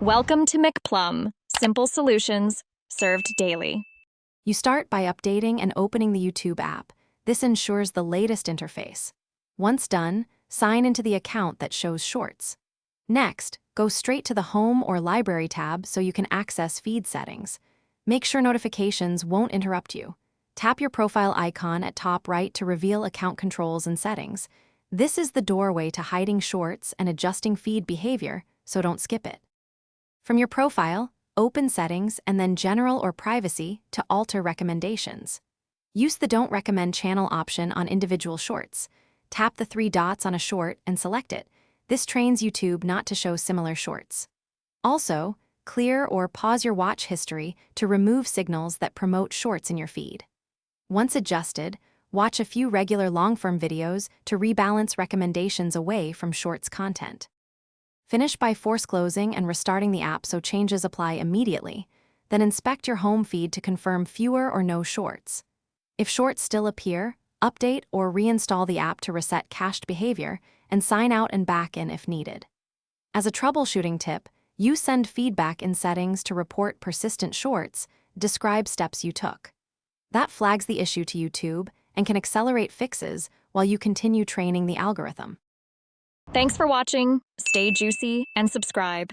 Welcome to McPlum, simple solutions served daily. You start by updating and opening the YouTube app. This ensures the latest interface. Once done, sign into the account that shows shorts. Next, go straight to the Home or Library tab so you can access feed settings. Make sure notifications won't interrupt you. Tap your profile icon at top right to reveal account controls and settings. This is the doorway to hiding shorts and adjusting feed behavior, so don't skip it. From your profile, open Settings and then General or Privacy to alter recommendations. Use the Don't Recommend Channel option on individual shorts. Tap the three dots on a short and select it. This trains YouTube not to show similar shorts. Also, clear or pause your watch history to remove signals that promote shorts in your feed. Once adjusted, watch a few regular long-form videos to rebalance recommendations away from shorts content. Finish by force closing and restarting the app so changes apply immediately. Then inspect your home feed to confirm fewer or no shorts. If shorts still appear, update or reinstall the app to reset cached behavior and sign out and back in if needed. As a troubleshooting tip, you send feedback in settings to report persistent shorts, describe steps you took. That flags the issue to YouTube and can accelerate fixes while you continue training the algorithm. Thanks for watching. Stay juicy and subscribe.